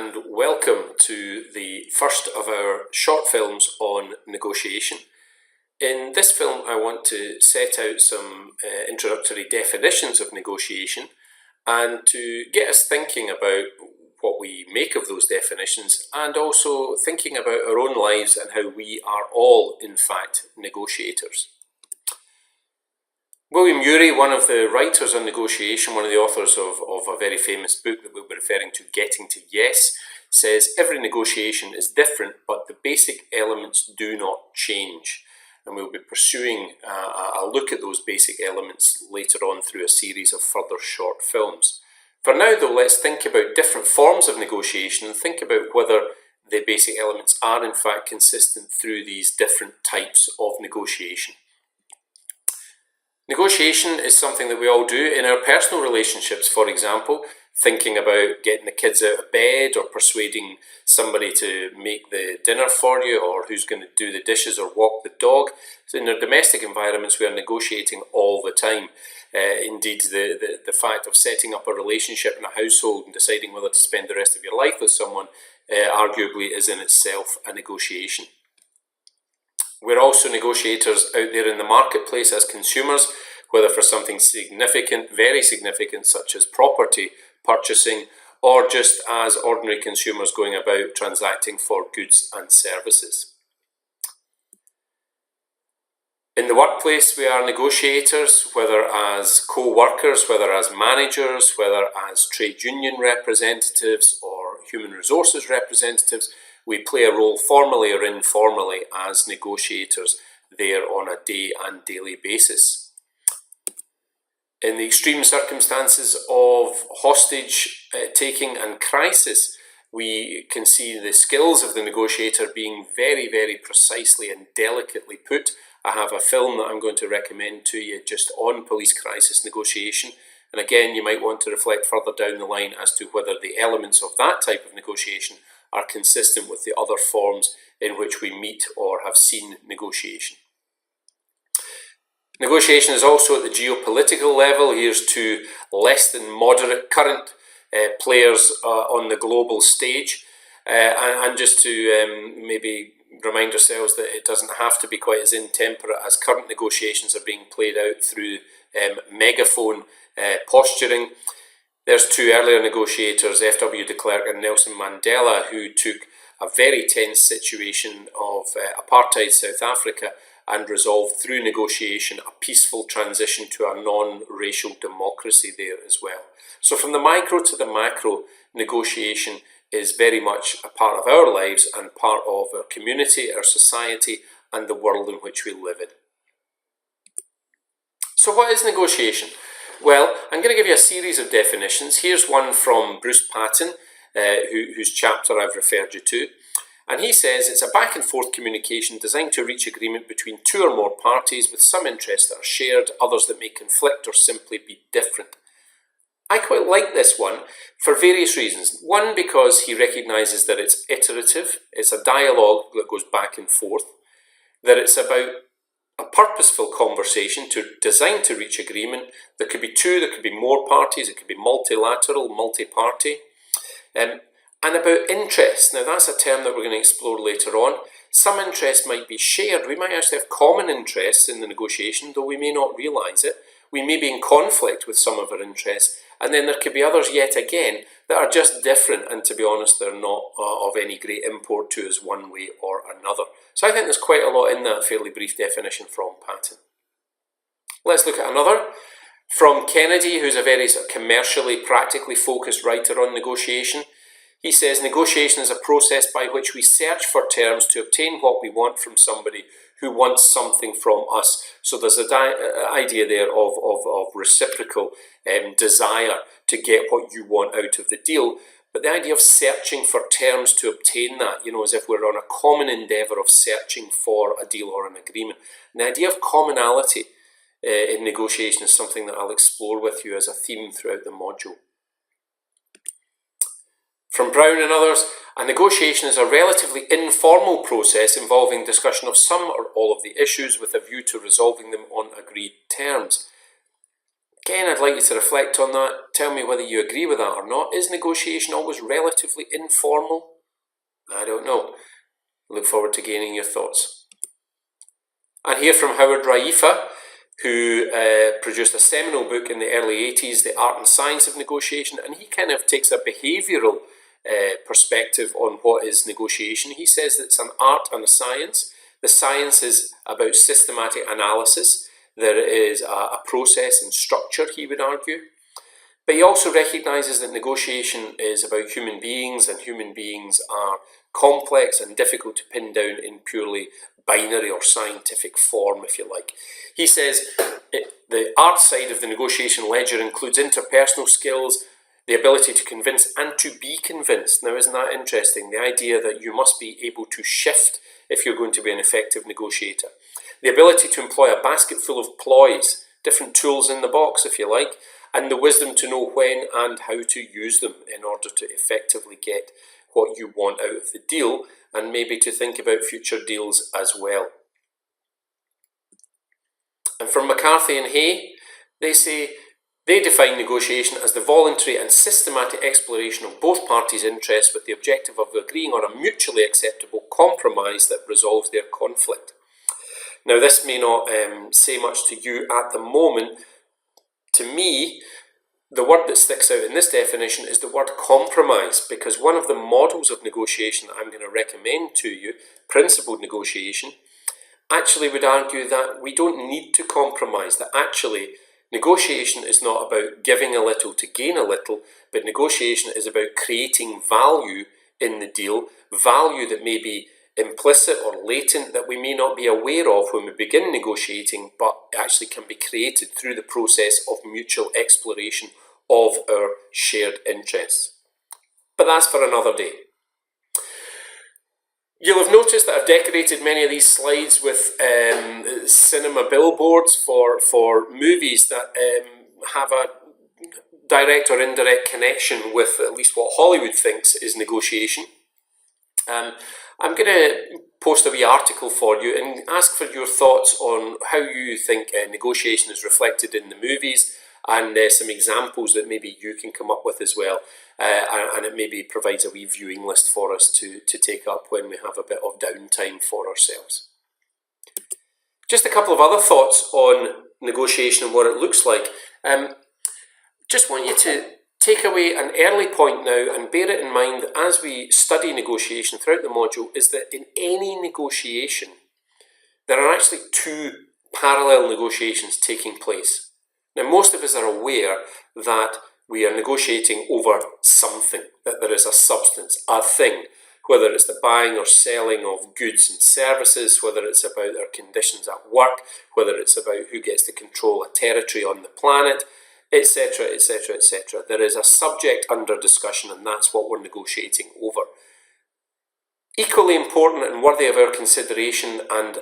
and welcome to the first of our short films on negotiation. In this film I want to set out some introductory definitions of negotiation and to get us thinking about what we make of those definitions and also thinking about our own lives and how we are all in fact negotiators. William Ury, one of the writers on negotiation, one of the authors of a very famous book that we'll be referring to, Getting to Yes, says every negotiation is different, but the basic elements do not change. And we'll be pursuing a look at those basic elements later on through a series of further short films. For now though, let's think about different forms of negotiation and think about whether the basic elements are in fact consistent through these different types of negotiation. Negotiation is something that we all do in our personal relationships, for example, thinking about getting the kids out of bed or persuading somebody to make the dinner for you or who's going to do the dishes or walk the dog. So in our domestic environments we are negotiating all the time. Indeed, the fact of setting up a relationship in a household and deciding whether to spend the rest of your life with someone arguably is in itself a negotiation. We're also negotiators out there in the marketplace as consumers, whether for something significant, very significant, such as property purchasing, or just as ordinary consumers going about transacting for goods and services. In the workplace, we are negotiators, whether as co-workers, whether as managers, whether as trade union representatives or human resources representatives. We play a role formally or informally as negotiators there on a day and daily basis. In the extreme circumstances of hostage taking and crisis, we can see the skills of the negotiator being very, very precisely and delicately put. I have a film that I'm going to recommend to you just on police crisis negotiation. And again, you might want to reflect further down the line as to whether the elements of that type of negotiation are consistent with the other forms in which we meet or have seen negotiation. Negotiation is also at the geopolitical level. Here's to less than moderate current players on the global stage. And just to maybe remind ourselves that it doesn't have to be quite as intemperate as current negotiations are being played out through megaphone posturing. There's two earlier negotiators, F.W. de Klerk and Nelson Mandela, who took a very tense situation of apartheid South Africa and resolved through negotiation a peaceful transition to a non-racial democracy there as well. So from the micro to the macro, negotiation is very much a part of our lives and part of our community, our society, and the world in which we live in. So what is negotiation? Well, I'm going to give you a series of definitions. Here's one from Bruce Patton, whose chapter I've referred you to. And he says it's a back and forth communication designed to reach agreement between two or more parties with some interests that are shared, others that may conflict or simply be different. I quite like this one for various reasons. One, because he recognises that it's iterative, it's a dialogue that goes back and forth, that it's about a purposeful conversation designed to reach agreement. There could be two, there could be more parties, it could be multilateral, multi-party. And about interest. Now that's a term that we're going to explore later on. Some interest might be shared. We might actually have common interests in the negotiation, though we may not realise it. We may be in conflict with some of our interests. And then there could be others yet again that are just different, and to be honest, they're not of any great import to us one way or another. So I think there's quite a lot in that fairly brief definition from Patton. Let's look at another. From Kennedy, who's a very commercially, practically focused writer on negotiation. He says, negotiation is a process by which we search for terms to obtain what we want from somebody who wants something from us. So there's an idea there of reciprocal desire to get what you want out of the deal. But the idea of searching for terms to obtain that, as if we're on a common endeavour of searching for a deal or an agreement. And the idea of commonality in negotiation is something that I'll explore with you as a theme throughout the module. From Brown and others, a negotiation is a relatively informal process involving discussion of some or all of the issues with a view to resolving them on agreed terms. Again, I'd like you to reflect on that. Tell me whether you agree with that or not. Is negotiation always relatively informal? I don't know. Look forward to gaining your thoughts. And hear from Howard Raifa, who produced a seminal book in the early 80s, The Art and Science of Negotiation, and he kind of takes a behavioural perspective on what is negotiation. He says that it's an art and a science. The science is about systematic analysis. There is a process and structure, he would argue. But he also recognises that negotiation is about human beings, and human beings are complex and difficult to pin down in purely binary or scientific form, if you like. He says the art side of the negotiation ledger includes interpersonal skills, the ability to convince and to be convinced. Now, isn't that interesting? The idea that you must be able to shift if you're going to be an effective negotiator. The ability to employ a basket full of ploys, different tools in the box, if you like, and the wisdom to know when and how to use them in order to effectively get what you want out of the deal, and maybe to think about future deals as well. And from McCarthy and Hay, they say they define negotiation as the voluntary and systematic exploration of both parties' interests with the objective of agreeing on a mutually acceptable compromise that resolves their conflict. Now, this may not say much to you at the moment. To me, the word that sticks out in this definition is the word compromise, because one of the models of negotiation that I'm going to recommend to you, principled negotiation, actually would argue that we don't need to compromise, that actually negotiation is not about giving a little to gain a little, but negotiation is about creating value in the deal, value that may be implicit or latent that we may not be aware of when we begin negotiating, but actually can be created through the process of mutual exploration of our shared interests. But that's for another day. You'll have noticed that I've decorated many of these slides with cinema billboards for movies that have a direct or indirect connection with at least what Hollywood thinks is negotiation. I'm going to post a wee article for you and ask for your thoughts on how you think negotiation is reflected in the movies, and some examples that maybe you can come up with as well. And it maybe provides a wee viewing list for us to take up when we have a bit of downtime for ourselves. Just a couple of other thoughts on negotiation and what it looks like. Just want you to take away an early point now and bear it in mind that as we study negotiation throughout the module, is that in any negotiation, there are actually two parallel negotiations taking place. Now, most of us are aware that we are negotiating over something, that there is a substance, a thing, whether it's the buying or selling of goods and services, whether it's about our conditions at work, whether it's about who gets to control a territory on the planet, etc., etc., etc. There is a subject under discussion, and that's what we're negotiating over. Equally important and worthy of our consideration, and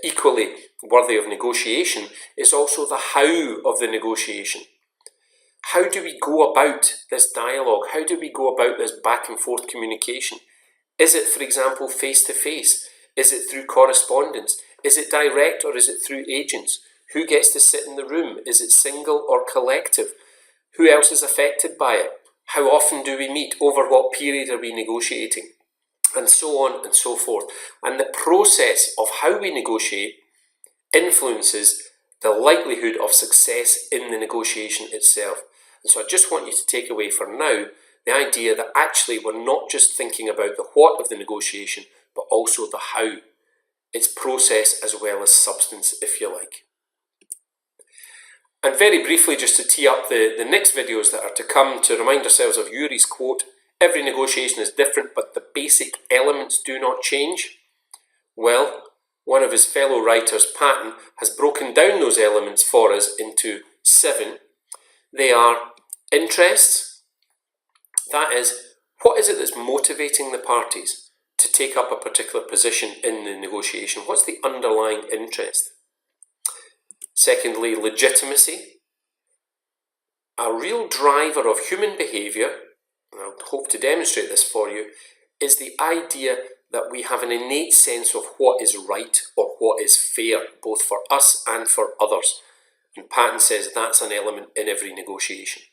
equally worthy of negotiation, is also the how of the negotiation. How do we go about this dialogue? How do we go about this back and forth communication? Is it, for example, face-to-face? Is it through correspondence? Is it direct or is it through agents? Who gets to sit in the room? Is it single or collective? Who else is affected by it? How often do we meet? Over what period are we negotiating? And so on and so forth. And the process of how we negotiate influences the likelihood of success in the negotiation itself. And so I just want you to take away for now the idea that actually we're not just thinking about the what of the negotiation, but also the how. It's process as well as substance, if you like. And very briefly, just to tee up the next videos that are to come, to remind ourselves of Yuri's quote, "Every negotiation is different, but the basic elements do not change." Well, one of his fellow writers, Patton, has broken down those elements for us into 7. They are interests. That is, what is it that's motivating the parties to take up a particular position in the negotiation? What's the underlying interest? Secondly, legitimacy. A real driver of human behaviour, and I hope to demonstrate this for you, is the idea that we have an innate sense of what is right or what is fair, both for us and for others. And Patton says that's an element in every negotiation.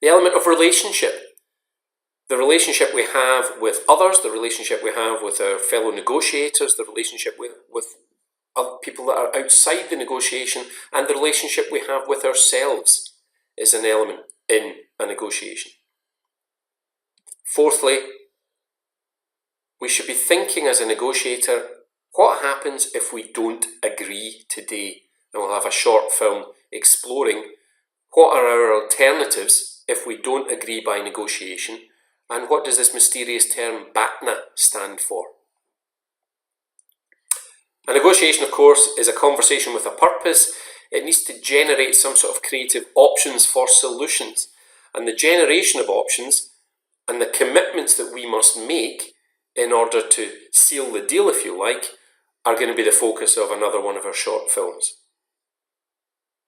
The element of relationship. The relationship we have with others, the relationship we have with our fellow negotiators, the relationship with other people that are outside the negotiation, and the relationship we have with ourselves is an element in a negotiation. Fourthly, we should be thinking as a negotiator, what happens if we don't agree today? And we'll have a short film exploring what are our alternatives if we don't agree by negotiation, and what does this mysterious term BATNA stand for? A negotiation, of course, is a conversation with a purpose. It needs to generate some sort of creative options for solutions. And the generation of options and the commitments that we must make in order to seal the deal, if you like, are going to be the focus of another one of our short films.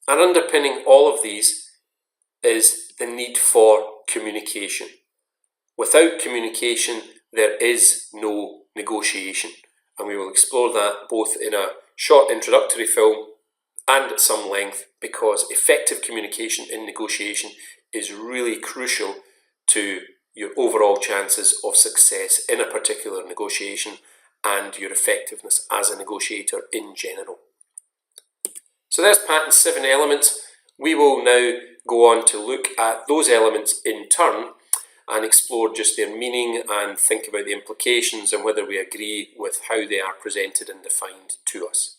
And underpinning all of these is the need for communication. Without communication, there is no negotiation. And we will explore that both in a short introductory film and at some length, because effective communication in negotiation is really crucial to your overall chances of success in a particular negotiation and your effectiveness as a negotiator in general. So there's Patton's 7 elements. We will now go on to look at those elements in turn and explore just their meaning and think about the implications and whether we agree with how they are presented and defined to us.